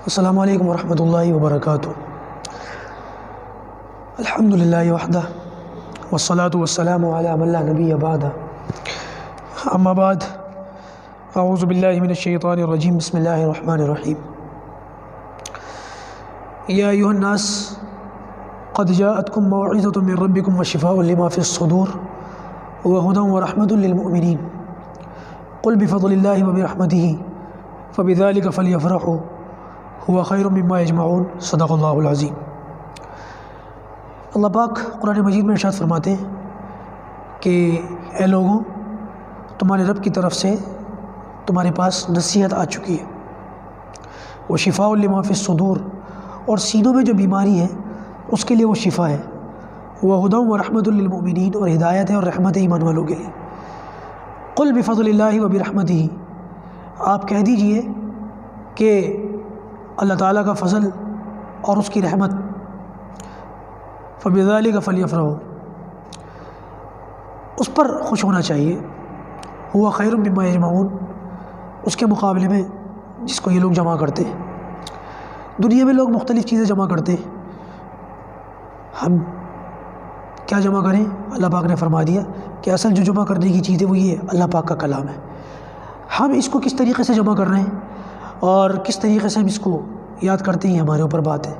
السلام علیکم ورحمۃ اللہ وبرکاتہ۔ الحمدللہ وحدہ والصلاة والسلام علی من لا نبی بعدہ، اما بعد، اعوذ باللہ من الشیطان الرجیم، بسم اللہ الرحمن الرحیم۔ یا ایھا الناس قد جاءتکم موعظۃ من ربکم وشفاء لما فی الصدور وہدی ورحمۃ للمؤمنین، قل بفضل اللہ وبرحمتہ فبذلک فلیفرحوا هو خیر مما یجمعون، صدق اللہ العظیم۔ اللہ پاک قرآن مجید میں ارشاد فرماتے ہیں کہ اے لوگوں، تمہارے رب کی طرف سے تمہارے پاس نصیحت آ چکی ہے، وہ شفاء لما فی الصدور، اور سینوں میں جو بیماری ہے اس کے لیے وہ شفا ہے، وہ ہدی و رحمۃ للمؤمنین، اور ہدایت ہے اور رحمت ہے ایمان والوں کے لیے۔ قل بفضل اللہ و برحمتہ، آپ کہہ دیجئے کہ اللہ تعالیٰ کا فضل اور اس کی رحمت، فبذلک فلیفرحوا، اس پر خوش ہونا چاہیے، ہوا خیر مما یجمعون، اس کے مقابلے میں جس کو یہ لوگ جمع کرتے ہیں۔ دنیا میں لوگ مختلف چیزیں جمع کرتے ہیں، ہم کیا جمع کریں؟ اللہ پاک نے فرما دیا کہ اصل جو جمع کرنے کی چیز ہے وہ یہ اللہ پاک کا کلام ہے۔ ہم اس کو کس طریقے سے جمع کر رہے ہیں اور کس طریقے سے ہم اس کو یاد کرتے ہیں، ہمارے اوپر بات ہے،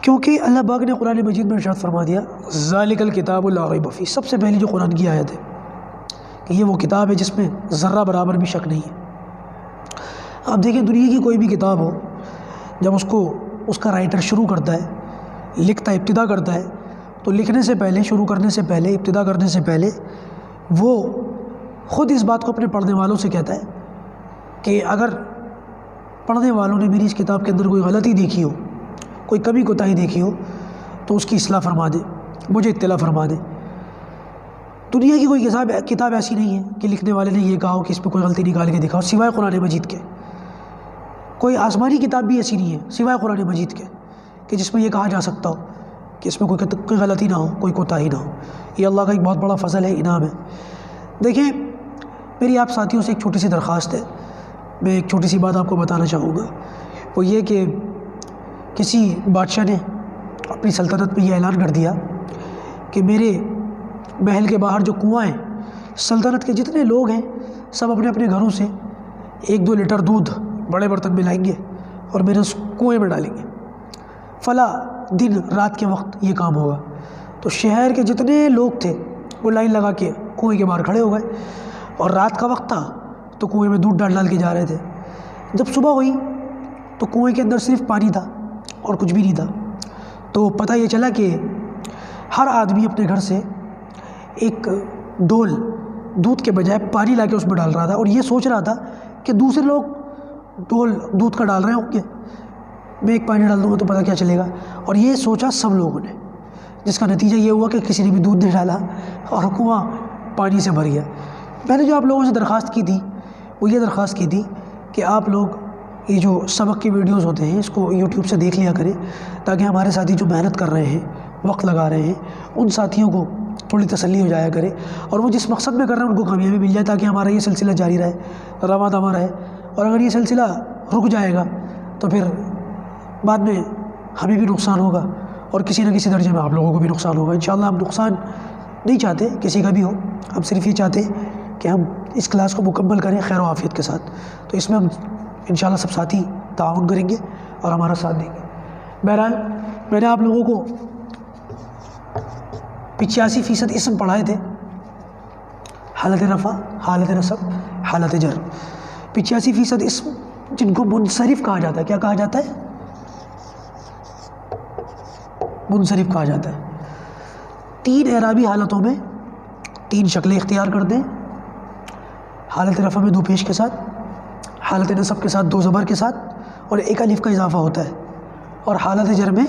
کیونکہ اللہ پاک نے قرآن مجید میں ارشاد فرما دیا ذالک الکتاب لا ریب فیہ، سب سے پہلی جو قرآن کی آیت ہے کہ یہ وہ کتاب ہے جس میں ذرہ برابر بھی شک نہیں ہے۔ آپ دیکھیں دنیا کی کوئی بھی کتاب ہو، جب اس کا رائٹر شروع کرتا ہے، لکھتا ہے، ابتدا کرتا ہے، تو لکھنے سے پہلے، شروع کرنے سے پہلے، ابتدا کرنے سے پہلے وہ خود اس بات کو اپنے پڑھنے والوں سے کہتا ہے کہ اگر پڑھنے والوں نے میری اس کتاب کے اندر کوئی غلطی دیکھی ہو، کوئی کمی کوتاہی دیکھی ہو، تو اس کی اصلاح فرما دے، مجھے اطلاع فرما دے۔ دنیا کی کوئی کتاب ایسی نہیں ہے کہ لکھنے والے نے یہ کہا ہو کہ اس پہ کوئی غلطی نکال کے دکھاؤ، سوائے قرآن مجید کے۔ کوئی آسمانی کتاب بھی ایسی نہیں ہے سوائے قرآن مجید کے کہ جس میں یہ کہا جا سکتا ہو کہ اس میں کوئی غلطی نہ ہو، کوئی کوتاہی نہ ہو۔ یہ اللہ کا ایک بہت بڑا فضل ہے، انعام ہے۔ دیکھیں، میری آپ ساتھیوں سے ایک چھوٹی سی درخواست ہے، میں ایک چھوٹی سی بات آپ کو بتانا چاہوں گا، وہ یہ کہ کسی بادشاہ نے اپنی سلطنت میں یہ اعلان کر دیا کہ میرے محل کے باہر جو کنواں ہیں، سلطنت کے جتنے لوگ ہیں سب اپنے اپنے گھروں سے 1-2 لیٹر دودھ بڑے برتن میں لائیں گے اور میرے اس کنویں میں ڈالیں گے، فلاں دن رات کے وقت یہ کام ہوگا۔ تو شہر کے جتنے لوگ تھے وہ لائن لگا کے کنویں کے باہر کھڑے ہو گئے، اور رات کا وقت تھا تو کنویں میں دودھ ڈال کے جا رہے تھے۔ جب صبح ہوئی تو کنویں کے اندر صرف پانی تھا اور کچھ بھی نہیں تھا۔ تو پتہ یہ چلا کہ ہر آدمی اپنے گھر سے ایک ڈول دودھ کے بجائے پانی لا کے اس میں ڈال رہا تھا، اور یہ سوچ رہا تھا کہ دوسرے لوگ ڈول دودھ کا ڈال رہے ہوں گے، میں ایک پانی ڈال دوں گا تو پتہ کیا چلے گا۔ اور یہ سوچا سب لوگوں نے، جس کا نتیجہ یہ ہوا کہ کسی نے بھی دودھ نہیں ڈالا اور کنواں پانی سے بھر گیا۔ میں نے جو آپ لوگوں سے درخواست کی تھی وہ یہ درخواست کی تھی کہ آپ لوگ یہ جو سبق کی ویڈیوز ہوتے ہیں اس کو یوٹیوب سے دیکھ لیا کریں، تاکہ ہمارے ساتھی جو محنت کر رہے ہیں، وقت لگا رہے ہیں، ان ساتھیوں کو تھوڑی تسلی ہو جایا کرے، اور وہ جس مقصد میں کر رہے ہیں ان کو کامیابی مل جائے، تاکہ ہمارا یہ سلسلہ جاری رہے، رواں دواں رہے۔ اور اگر یہ سلسلہ رک جائے گا تو پھر بعد میں ہمیں بھی نقصان ہوگا، اور کسی نہ کسی درجے میں آپ لوگوں کو بھی نقصان ہوگا۔ انشاءاللہ ہم نقصان نہیں چاہتے کسی کا بھی ہو، ہم صرف یہ چاہتے ہیں کہ ہم اس کلاس کو مکمل کریں خیر و عافیت کے ساتھ۔ تو اس میں ہم انشاءاللہ سب ساتھی تعاون کریں گے اور ہمارا ساتھ دیں گے۔ بہرحال میں نے آپ لوگوں کو 85% اسم پڑھائے تھے، حالت رفع، حالت نصب، حالت جر۔ 85% اسم جن کو منصرف کہا جاتا ہے، کیا کہا جاتا ہے؟ منصرف کہا جاتا ہے۔ 3 اعرابی حالتوں میں 3 شکلیں اختیار کر دیں، حالت رفع میں 2 پیش کے ساتھ، حالت نصب کے ساتھ 2 زبر کے ساتھ اور 1 الف کا اضافہ ہوتا ہے، اور حالت جر میں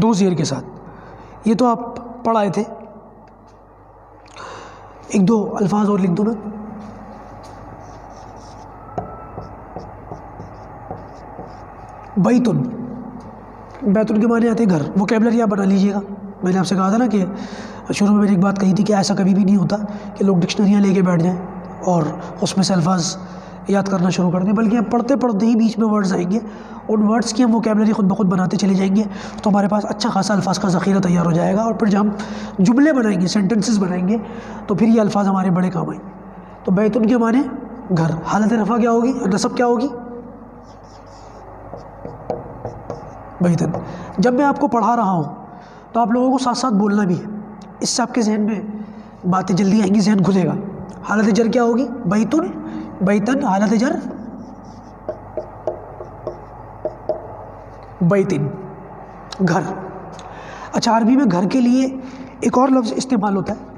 2 زیر کے ساتھ۔ یہ تو آپ پڑھ آئے تھے، 1-2 الفاظ اور لکھ دو نا۔ بیتن، بیتن کے معنی آتے ہیں گھر، ووکیبلری آپ بنا لیجئے گا۔ میں نے آپ سے کہا تھا نا کہ شروع میں نے ایک بات کہی تھی کہ ایسا کبھی بھی نہیں ہوتا کہ لوگ ڈکشنریاں لے کے بیٹھ جائیں اور اس میں سے الفاظ یاد کرنا شروع کر دیں، بلکہ ہم پڑھتے پڑھتے ہی بیچ میں ورڈز آئیں گے، ان ورڈز کی ہم ووکیبلری خود بخود بناتے چلے جائیں گے، تو ہمارے پاس اچھا خاصا الفاظ کا ذخیرہ تیار ہو جائے گا، اور پھر جب ہم جملے بنائیں گے، سینٹنسز بنائیں گے، تو پھر یہ الفاظ ہمارے بڑے کام آئیں گے۔ تو بیتن کے معنی گھر، حالت رفع کیا ہوگی، نصب کیا ہوگی، بیتن۔ جب میں آپ کو پڑھا رہا ہوں تو آپ لوگوں کو ساتھ ساتھ بولنا بھی ہے، اس سے آپ کے ذہن میں باتیں جلدی آئیں گی، ذہن کھلے گا۔ حالت جر کیا ہوگی، بیتن، بیتن، حالت جر بیتن، گھر۔ اچھا، عربی میں گھر کے لیے ایک اور لفظ استعمال ہوتا ہے،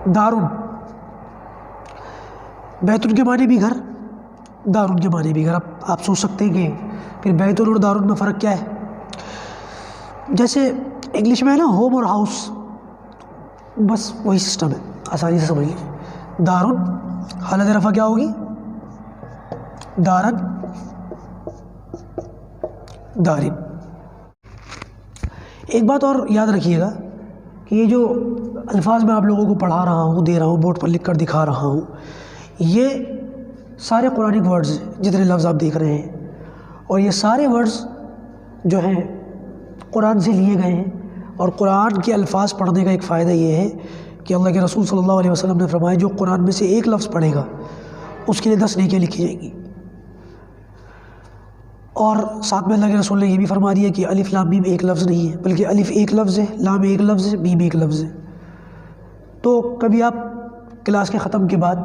دارن۔ بیتن کے معنی بھی گھر، دارن کے معنی بھی گھر۔ اب آپ سوچ سکتے ہیں کہ پھر بیتن اور دارن میں فرق کیا ہے؟ جیسے انگلش میں ہے نا ہوم اور ہاؤس، بس وہی سسٹم ہے، آسانی سے سمجھ لیجیے۔ دارن حالت رفع کیا ہوگی، دارن، دارن۔ ایک بات اور یاد رکھیے گا کہ یہ جو الفاظ میں آپ لوگوں کو پڑھا رہا ہوں، دے رہا ہوں، بورڈ پر لکھ کر دکھا رہا ہوں، یہ سارے قرآنک ورڈز ہیں، جتنے لفظ آپ دیکھ رہے ہیں، اور یہ سارے ورڈز جو ہیں قرآن سے لیے گئے ہیں۔ اور قرآن کے الفاظ پڑھنے کا ایک فائدہ یہ ہے کہ اللہ کے رسول صلی اللہ علیہ وسلم نے فرمایا جو قرآن میں سے ایک لفظ پڑھے گا اس کے لیے 10 نیکیاں لکھی جائیں گی۔ اور ساتھ میں اللہ کے رسول نے یہ بھی فرما دیا کہ الف لام میم ایک لفظ نہیں ہے، بلکہ الف ایک لفظ ہے، لام ایک لفظ ہے، میم ایک لفظ ہے۔ تو کبھی آپ کلاس کے ختم کے بعد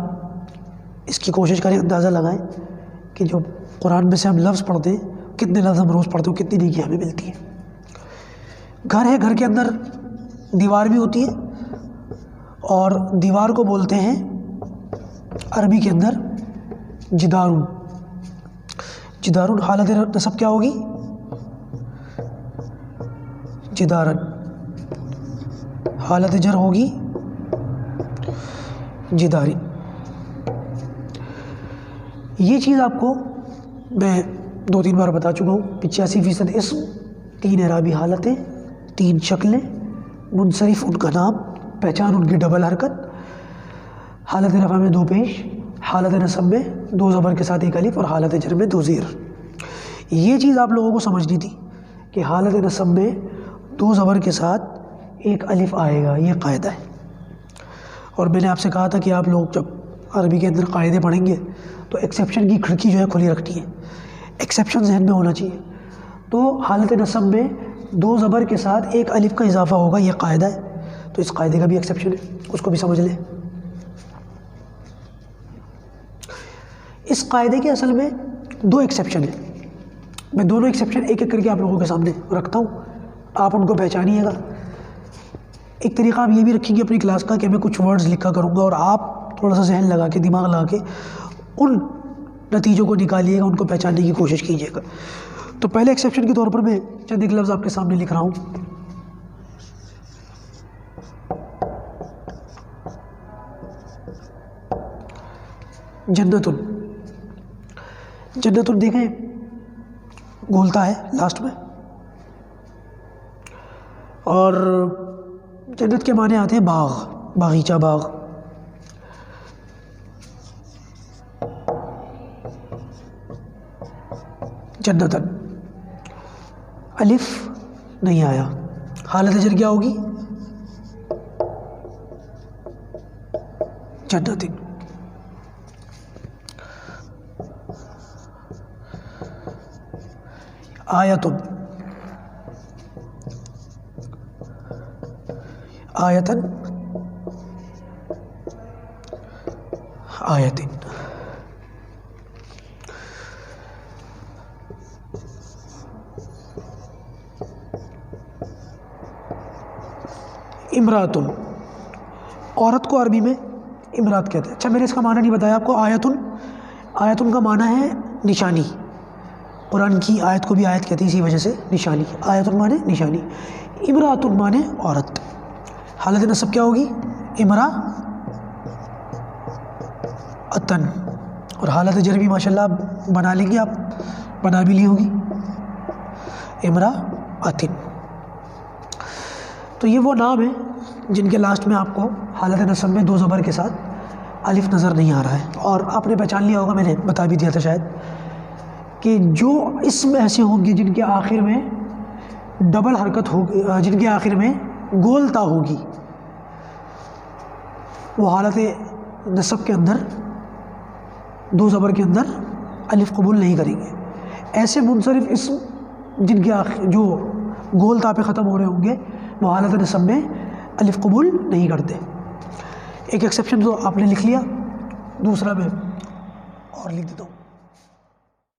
اس کی کوشش کریں، اندازہ لگائیں کہ جو قرآن میں سے ہم لفظ پڑھتے ہیں، کتنے لفظ ہم روز پڑھتے ہیں، کتنی نیکی ہمیں ملتی ہیں۔ گھر ہے، گھر کے اندر دیوار بھی ہوتی ہے، اور دیوار کو بولتے ہیں عربی کے اندر جدارن۔ جدارن حالت نصب کیا ہوگی، جدارن۔ حالت جر ہوگی جدارن۔ یہ چیز آپ کو میں 2-3 بار بتا چکا ہوں۔ 85% اسم، 3 اعرابی حالتیں، 3 شکلیں، منصرف ان کا نام، پہچان ان کی ڈبل حرکت، حالت رفع میں 2 پیش، حالت نصب میں 2 زبر کے ساتھ 1 الف، اور حالت جر میں 2 زیر۔ یہ چیز آپ لوگوں کو سمجھنی تھی کہ حالت نصب میں 2 زبر کے ساتھ 1 الف آئے گا، یہ قاعدہ ہے۔ اور میں نے آپ سے کہا تھا کہ آپ لوگ جب عربی کے اندر قاعدے پڑھیں گے تو ایکسیپشن کی کھڑکی جو ہے کھلی رکھنی ہے، ایکسیپشن ذہن میں ہونا چاہیے۔ تو حالت نصب میں 2 زبر کے ساتھ 1 الف کا اضافہ ہوگا، یہ قاعدہ ہے۔ تو اس قاعدے کا بھی ایکسیپشن ہے، اس کو بھی سمجھ لیں۔ اس قاعدے کے اصل میں 2 ایکسیپشن ہیں، میں دونوں ایکسیپشن ایک ایک کر کے آپ لوگوں کے سامنے رکھتا ہوں، آپ ان کو پہچانیے گا۔ ایک طریقہ آپ یہ بھی رکھیں گے اپنی کلاس کا کہ میں کچھ ورڈز لکھا کروں گا، اور آپ تھوڑا سا ذہن لگا کے، دماغ لگا کے ان نتیجوں کو نکالیے گا، ان کو پہچاننے کی کوشش کیجیے گا۔ تو پہلے ایکسیپشن کے طور پر میں چند ایک لفظ آپ کے سامنے لکھ رہا ہوں۔ جنتن، جنتن دیکھیں گولتا ہے لاسٹ میں، اور جنت کے معنی آتے ہیں باغ، باغیچہ، باغ۔ جنتن، الف نہیں آیا، حالت جر کیا ہوگی، جنتن۔ آیتن، آیتن، آیتن۔ امراتن، عورت کو عربی میں امرات کہتے ہیں۔ اچھا، میں نے اس کا معنی نہیں بتایا آپ کو۔ آیتن، آیتن کا معنی ہے نشانی، قرآن کی آیت کو بھی آیت کہتے ہیں اسی وجہ سے، نشانی۔ آیتن معنی نشانی، امراتن معنی عورت۔ حالت نصب کیا ہوگی، امرا اتن، اور حالت جر بھی ماشاءاللہ بنا لیں گے آپ، بنا بھی لی ہوگی، امرا اتن۔ تو یہ وہ نام ہے جن کے لاسٹ میں آپ کو حالت نصب میں 2 زبر کے ساتھ الف نظر نہیں آ رہا ہے. اور آپ نے پہچان لیا ہوگا، میں نے بتا بھی دیا تھا شاید، کہ جو اسم ایسے ہوں گے جن کے آخر میں ڈبل حرکت ہوگی، جن کے آخر میں گول تا ہوگی، وہ حالت نصب کے اندر 2 زبر کے اندر الف قبول نہیں کریں گے. ایسے منصرف اسم جن کے جو گول تا پہ ختم ہو رہے ہوں گے وہ حالت نصب میں الف قبول نہیں کرتے. ایک ایکسیپشن تو آپ نے لکھ لیا، دوسرا میں اور لکھ دیتا ہوں.